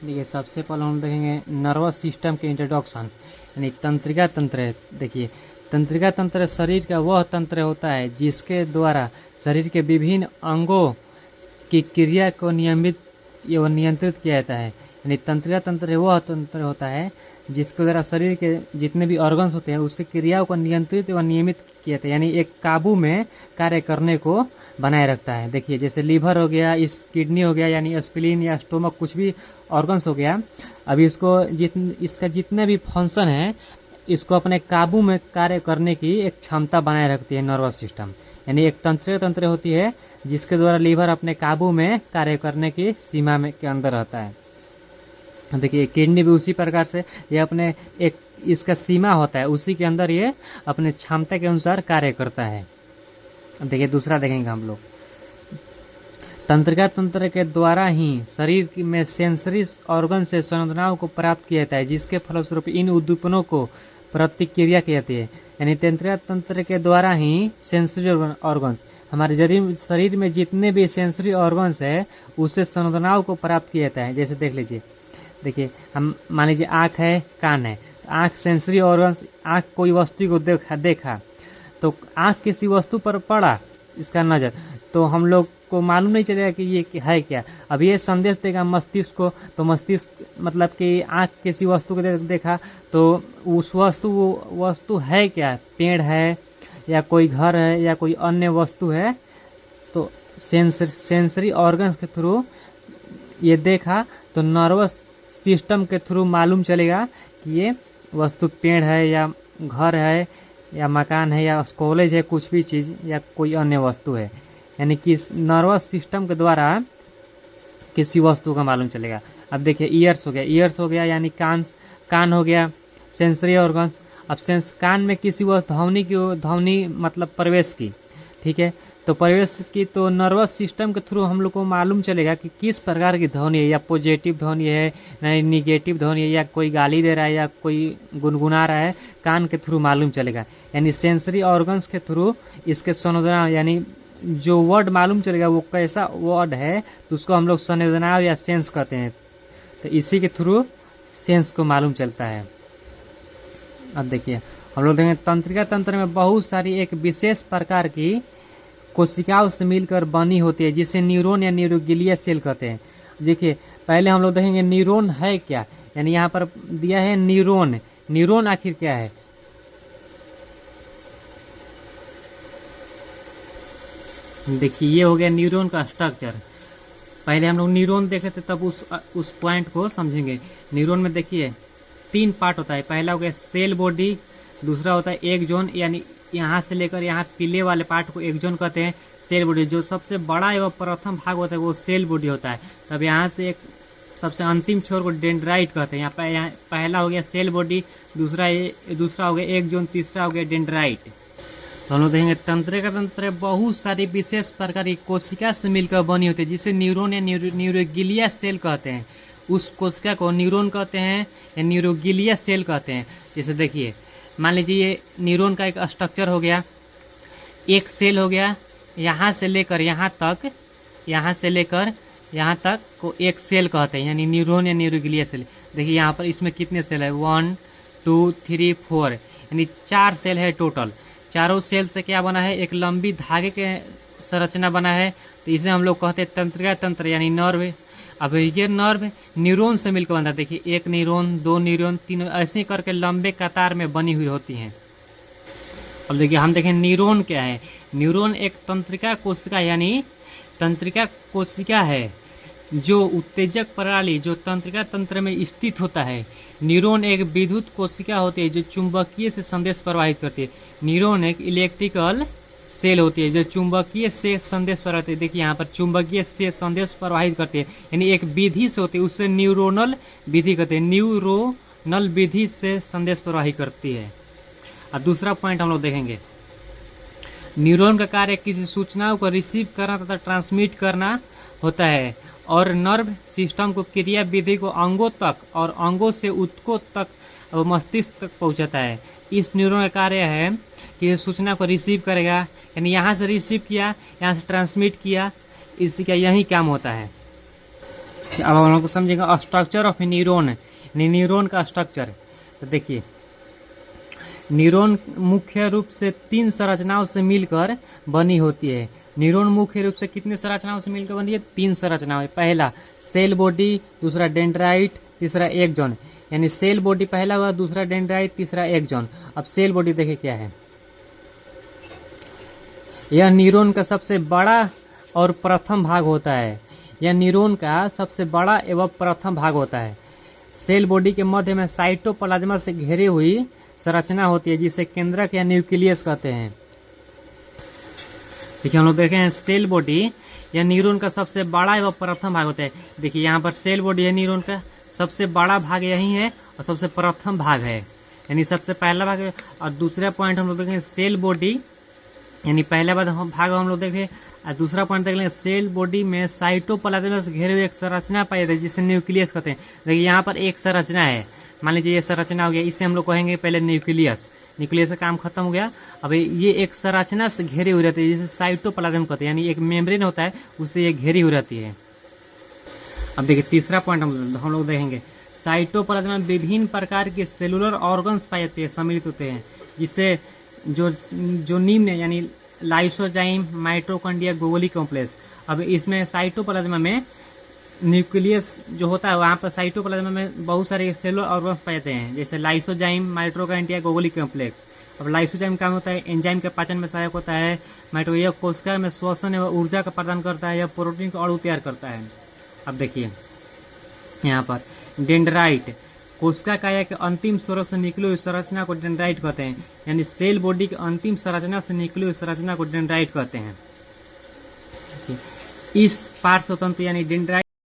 देखिए, सबसे पहले हम देखेंगे नर्वस सिस्टम के इंट्रोडक्शन, यानी तंत्रिका तंत्र। देखिए, तंत्रिका तंत्र शरीर का वह तंत्र होता है जिसके द्वारा शरीर के विभिन्न अंगों की क्रिया को नियमित एवं नियंत्रित किया जाता है। यानी तंत्रिका तंत्र वह तंत्र होता है जिसके द्वारा शरीर के जितने भी ऑर्गन्स होते हैं उसकी क्रियाओं को नियंत्रित एवं नियमित किया जाता है, यानी एक काबू में कार्य करने को बनाए रखता है। देखिए, जैसे लीवर हो गया, इस किडनी हो गया, यानी स्प्लीन या स्टोमक, कुछ भी ऑर्गन्स हो गया, अभी इसको इसका जितने भी फंक्शन है इसको अपने काबू में कार्य करने की एक क्षमता बनाए रखती है नर्वस सिस्टम। यानी एक तंत्रिका तंत्र होती है जिसके द्वारा लीवर अपने काबू में कार्य करने की सीमा में के अंदर रहता है। देखिए, किडनी भी उसी प्रकार से ये अपने एक इसका सीमा होता है, उसी के अंदर ये अपने क्षमता के अनुसार कार्य करता है। देखिए, दूसरा देखेंगे हम लोग, तंत्रिका तंत्र के द्वारा ही शरीर में सेंसरी ऑर्गन से संवेदनाओं को प्राप्त किया जाता है, जिसके फलस्वरूप इन उद्दीपनों को प्रतिक्रिया की जाती है। यानी तंत्रिका तंत्र के द्वारा ही सेंसरी ऑर्गन्स, हमारे शरीर में जितने भी सेंसरी ऑर्गन्स है उससे संवेदनाओं को प्राप्त किया जाता है। जैसे देख लीजिए, देखिए, हम मान लीजिए आँख है, कान है, आँख सेंसरी ऑर्गन्स, आँख कोई वस्तु को देखा तो आँख किसी वस्तु पर पड़ा इसका नज़र, तो हम लोग को मालूम नहीं चलेगा कि ये है क्या। अब ये संदेश देगा मस्तिष्क को, तो मस्तिष्क मतलब कि आँख किसी वस्तु को देखा तो उस वस्तु है क्या, पेड़ है या कोई घर है या कोई अन्य वस्तु है, तो सेंसरी ऑर्गन्स के थ्रू ये देखा तो नर्वस सिस्टम के थ्रू मालूम चलेगा कि ये वस्तु पेड़ है या घर है या मकान है या कॉलेज है, कुछ भी चीज़ या कोई अन्य वस्तु है। यानी कि नर्वस सिस्टम के द्वारा किसी वस्तु का मालूम चलेगा। अब देखिए, ईयर्स हो गया यानी कान हो गया, सेंसरी ऑर्गन। अब कान में किसी वस्तु ध्वनि मतलब प्रवेश की, ठीक है, तो प्रवेश की तो नर्वस सिस्टम के थ्रू हम लोग को मालूम चलेगा कि किस प्रकार की ध्वनि है, या पॉजिटिव ध्वनि है या निगेटिव ध्वनि है, या कोई गाली दे रहा है या कोई गुनगुना रहा है, कान के थ्रू मालूम चलेगा। यानी सेंसरी ऑर्गन्स के थ्रू इसके संवेदना, यानी जो वर्ड मालूम चलेगा वो कैसा वर्ड है तो उसको हम लोग संवेदना या सेंस कहते हैं, तो इसी के थ्रू सेंस को मालूम चलता है। अब देखिए, हम लोग देखेंगे तंत्रिका तंत्र में बहुत सारी एक विशेष प्रकार की कोशिकाओं से मिलकर बनी होती है, जिसे न्यूरॉन या न्यूरोग्लिया सेल कहते हैं। देखिए, पहले हम लोग देखेंगे न्यूरॉन है क्या, यानी यहाँ पर दिया है न्यूरॉन आखिर क्या है। देखिए, ये हो गया न्यूरॉन का स्ट्रक्चर। पहले हम लोग न्यूरॉन देखे थे तब उस पॉइंट को समझेंगे। न्यूरॉन में देखिए 3 पार्ट होता है। पहला हो गया सेल बॉडी, दूसरा होता है एक जोन, यानी यहाँ से लेकर यहाँ पीले वाले पार्ट को एक जोन कहते हैं सेल बॉडी। जो सबसे बड़ा एवं प्रथम भाग होता है वो सेल बॉडी होता है। तब यहाँ से एक सबसे अंतिम छोर को डेंड्राइट कहते हैं। यहाँ पहला हो गया सेल बॉडी, दूसरा हो गया एक जोन, तीसरा हो गया डेंड्राइट। तो हम लोग देखेंगे तंत्रिका तंत्र बहुत सारी विशेष प्रकार की कोशिका से मिलकर बनी होती है, जिसे न्यूरॉन या न्यूरोग्लिया सेल कहते हैं। उस कोशिका को न्यूरॉन कहते हैं या न्यूरोग्लिया सेल कहते हैं। जैसे देखिए, मान लीजिए ये न्यूरॉन का एक स्ट्रक्चर हो गया, एक सेल हो गया, यहाँ से लेकर यहाँ तक को एक सेल कहते हैं, यानी न्यूरॉन या न्यूरोग्लिया सेल। देखिए यहाँ पर इसमें कितने सेल है, 1 2 3 4, यानी 4 सेल है टोटल। चारों सेल से क्या बना है, एक लंबी धागे के संरचना बना है, तो इसे हम लोग कहते हैं तंत्रिका तंत्र यानी नर्व। अब ये नर्व न्यूरॉन से मिलकर बनता है। देखिए, एक न्यूरॉन, 2 न्यूरॉन, 3, ऐसे करके लंबे कतार में बनी हुई होती हैं। अब देखिए, हम देखें न्यूरॉन क्या है। न्यूरॉन एक तंत्रिका कोशिका यानी तंत्रिका कोशिका है जो उत्तेजक प्रणाली जो तंत्रिका तंत्र में स्थित होता है। न्यूरॉन एक विद्युत कोशिका होती है जो चुंबकीय से संदेश प्रवाहित करती है। न्यूरॉन एक इलेक्ट्रिकल सेल होती है जो चुंबकीय से संदेश प्रवाहित है। देखिए यहाँ पर चुंबकीय से संदेश प्रवाहित करती है, यानी एक विधि से होती है, उससे न्यूरोनल विधि कहते हैं। न्यूरोनल विधि से संदेश प्रवाहित करती है। अब दूसरा पॉइंट हम लोग देखेंगे, न्यूरॉन का कार्य किसी सूचनाओं को रिसीव करना तथा ट्रांसमिट करना होता है, और नर्व सिस्टम को क्रिया विधि को अंगों तक और अंगों से ऊतकों तक और मस्तिष्क तक पहुंचाता है। इस न्यूरॉन का कार्य है कि सूचना को रिसीव करेगा, यानी यहाँ से रिसीव किया, यहाँ से ट्रांसमिट किया, इसका यही काम होता है। अब हम लोग समझेंगे स्ट्रक्चर ऑफ न्यूरॉन, न्यूरॉन का स्ट्रक्चर। तो देखिए, न्यूरॉन मुख्य रूप से 3 संरचनाओं से मिलकर बनी होती है। न्यूरॉन मुख्य रूप से कितनी संरचनाओं से मिलकर बनी है? 3 संरचनाएं। पहला सेल बॉडी, दूसरा डेंड्राइट, तीसरा एक्सॉन। यानी सेल बॉडी पहला हुआ, दूसरा डेंड्राइट, तीसरा एक्सॉन। अब सेल बॉडी देखें क्या है। यह न्यूरॉन का सबसे बड़ा और प्रथम भाग होता है। यह न्यूरॉन का सबसे बड़ा एवं प्रथम भाग होता है। सेल बॉडी के मध्य में साइटोप्लाज्मा से घिरी हुई संरचना होती है, जिसे केंद्रक या न्यूक्लियस कहते हैं। देखिए, हम लोग देखे हैं सेल बॉडी, यह न्यूरॉन का सबसे बड़ा एवं प्रथम भाग होता है। देखिए, यहाँ पर सेल बॉडी है, न्यूरॉन का सबसे बड़ा भाग यही है और सबसे प्रथम भाग है, यानी सबसे पहला भाग है। और दूसरा पॉइंट हम लोग देखेंगे सेल बॉडी, यानी पहला भाग हम लोग देखें। और दूसरा पॉइंट देख लेंगे, सेल बॉडी में साइटोप्लाज्मा से घिरे हुए एक संरचना पाई जाती है, जिसे न्यूक्लियस कहते हैं। देखिए, यहाँ पर एक संरचना है, मान लीजिए ये संरचना हो गया, इसे हम लोग कहेंगे पहले न्यूक्लियस। न्यूक्लियस का काम खत्म हो गया। अब ये एक संरचना से घिरी हुई रहती है, जिसे साइटोप्लाज्म कहते हैं, यानी एक मेम्ब्रेन होता है, उससे ये घिरी हुई रहती है। अब देखिए, तीसरा पॉइंट हम लोग देखेंगे, साइटोप्लाज्म में विभिन्न प्रकार के सेलुलर ऑर्गन्स पाए जाते हैं, सम्मिलित होते हैं, जिससे जो निम्न यानी लाइसोजाइम, माइटोकॉन्ड्रिया, गोगोली कॉम्प्लेक्स। अब इसमें साइटोप्लाज्म में न्यूक्लियस जो होता है, वहाँ पर साइटोप्लाज्म में बहुत सारे सेलुलर ऑर्गन्स पाए जाते हैं, जैसे लाइसोजाइम, माइटोकॉन्ड्रिया, गोगोली कॉम्प्लेक्स। अब लाइसोजाइम काम होता है, एंजाइम के पाचन में सहायक होता है। माइटोकॉन्ड्रिया कोशिका में श्वसन एवं ऊर्जा का प्रदान करता है, या प्रोटीन का अणु तैयार करता है। अब देखिए, यहाँ पर डेंड्राइट, कोशिका काया के अंतिम स्वरों से निकली हुई संरचना को डेंड्राइट कहते हैं, यानी सेल बॉडी की अंतिम संरचना से निकली हुई संरचना को डेंड्राइट कहते हैं। इस पार्श्व तंतु यानी डेंड्राइट